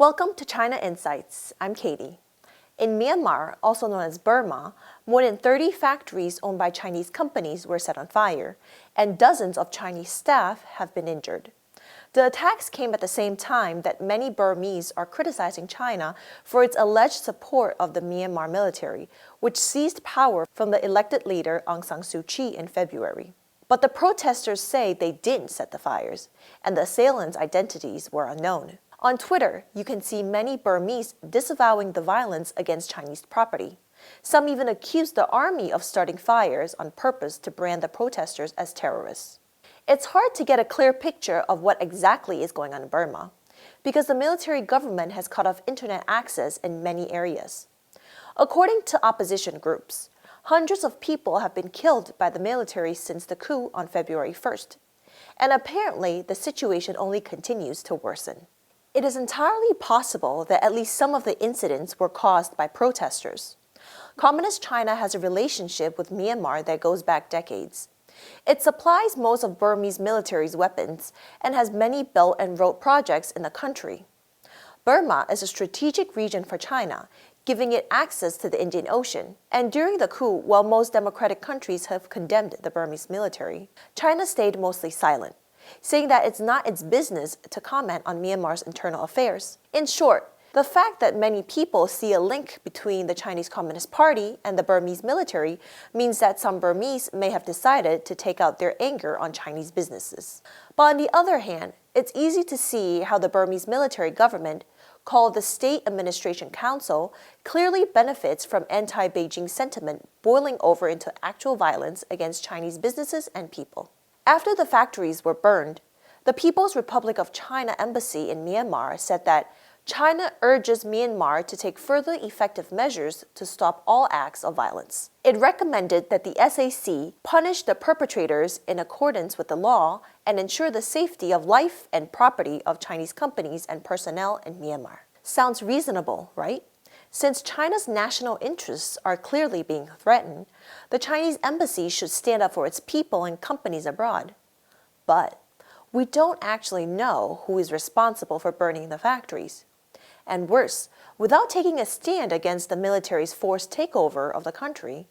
Welcome to China Insights. I'm Katie. In Myanmar, also known as Burma, more than 30 factories owned by Chinese companies were set on fire, and dozens of Chinese staff have been injured. The attacks came at the same time that many Burmese are criticizing China for its alleged support of the Myanmar military, which seized power from the elected leader Aung San Suu Kyi in February. But the protesters say they didn't set the fires, and the assailants' identities were unknown. On Twitter, you can see many Burmese disavowing the violence against Chinese property. Some even accuse the army of starting fires on purpose to brand the protesters as terrorists. It's hard to get a clear picture of what exactly is going on in Burma, because the military government has cut off internet access in many areas. According to opposition groups, hundreds of people have been killed by the military since the coup on February 1st, and apparently the situation only continues to worsen. It is entirely possible that at least some of the incidents were caused by protesters. Communist China has a relationship with Myanmar that goes back decades. It supplies most of Burmese military's weapons and has many Belt and Road projects in the country. Burma is a strategic region for China, giving it access to the Indian Ocean. And during the coup, while most democratic countries have condemned the Burmese military, China stayed mostly silent, saying that it's not its business to comment on Myanmar's internal affairs. In short, the fact that many people see a link between the Chinese Communist Party and the Burmese military means that some Burmese may have decided to take out their anger on Chinese businesses. But on the other hand, it's easy to see how the Burmese military government, called the State Administration Council, clearly benefits from anti-Beijing sentiment boiling over into actual violence against Chinese businesses and people. After the factories were burned, the People's Republic of China Embassy in Myanmar said that China urges Myanmar to take further effective measures to stop all acts of violence. It recommended that the SAC punish the perpetrators in accordance with the law and ensure the safety of life and property of Chinese companies and personnel in Myanmar. Sounds reasonable, right? Since China's national interests are clearly being threatened, the Chinese embassy should stand up for its people and companies abroad. But we don't actually know who is responsible for burning the factories. And worse, without taking a stand against the military's forced takeover of the country,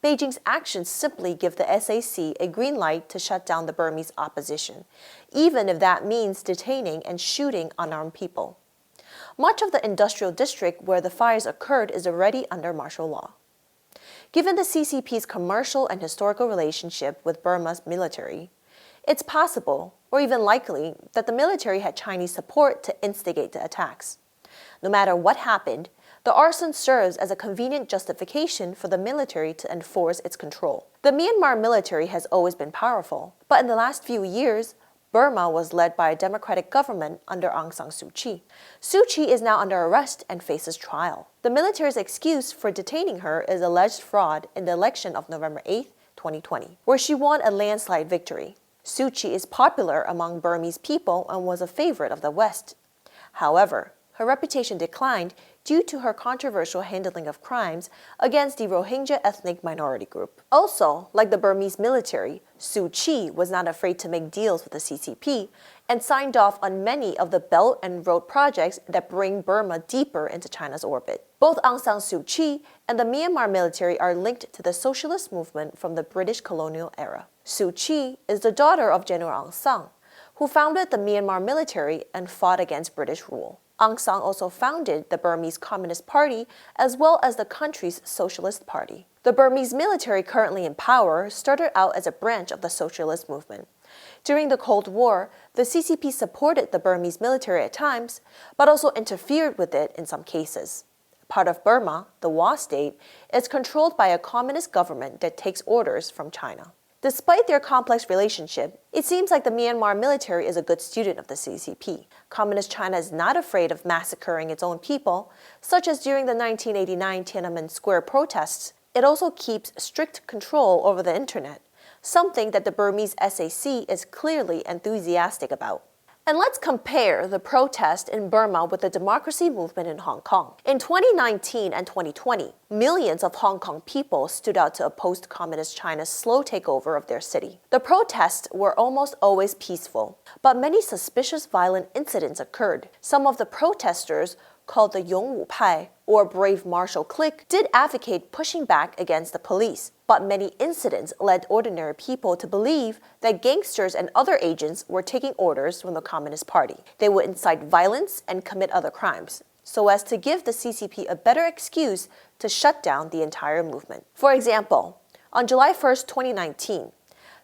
Beijing's actions simply give the SAC a green light to shut down the Burmese opposition, even if that means detaining and shooting unarmed people. Much of the industrial district where the fires occurred is already under martial law. Given the CCP's commercial and historical relationship with Burma's military, it's possible, or even likely, that the military had Chinese support to instigate the attacks. No matter what happened, the arson serves as a convenient justification for the military to enforce its control. The Myanmar military has always been powerful, but in the last few years, Burma was led by a democratic government under Aung San Suu Kyi. Suu Kyi is now under arrest and faces trial. The military's excuse for detaining her is alleged fraud in the election of November 8, 2020, where she won a landslide victory. Suu Kyi is popular among Burmese people and was a favorite of the West. However, her reputation declined due to her controversial handling of crimes against the Rohingya ethnic minority group. Also, like the Burmese military, Suu Kyi was not afraid to make deals with the CCP and signed off on many of the Belt and Road projects that bring Burma deeper into China's orbit. Both Aung San Suu Kyi and the Myanmar military are linked to the socialist movement from the British colonial era. Suu Kyi is the daughter of General Aung San, who founded the Myanmar military and fought against British rule. Aung San also founded the Burmese Communist Party as well as the country's Socialist Party. The Burmese military currently in power started out as a branch of the socialist movement. During the Cold War, the CCP supported the Burmese military at times, but also interfered with it in some cases. Part of Burma, the Wa state, is controlled by a communist government that takes orders from China. Despite their complex relationship, it seems like the Myanmar military is a good student of the CCP. Communist China is not afraid of massacring its own people, such as during the 1989 Tiananmen Square protests. It also keeps strict control over the internet, something that the Burmese SAC is clearly enthusiastic about. And let's compare the protest in Burma with the democracy movement in Hong Kong. In 2019 and 2020, millions of Hong Kong people stood out to oppose Communist China's slow takeover of their city. The protests were almost always peaceful, but many suspicious violent incidents occurred. Some of the protesters, called the Yongwu Pai, or Brave Martial Clique, did advocate pushing back against the police. But many incidents led ordinary people to believe that gangsters and other agents were taking orders from the Communist Party. They would incite violence and commit other crimes, so as to give the CCP a better excuse to shut down the entire movement. For example, on July 1st, 2019,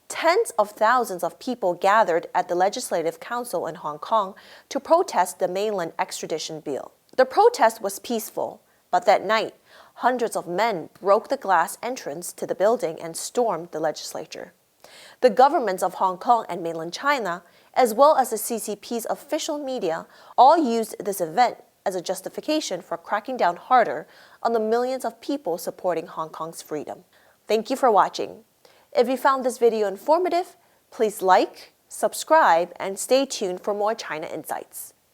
tens of thousands of people gathered at the Legislative Council in Hong Kong to protest the mainland extradition bill. The protest was peaceful, but that night, hundreds of men broke the glass entrance to the building and stormed the legislature. The governments of Hong Kong and mainland China, as well as the CCP's official media, all used this event as a justification for cracking down harder on the millions of people supporting Hong Kong's freedom. Thank you for watching. If you found this video informative, please like, subscribe, and stay tuned for more China Insights.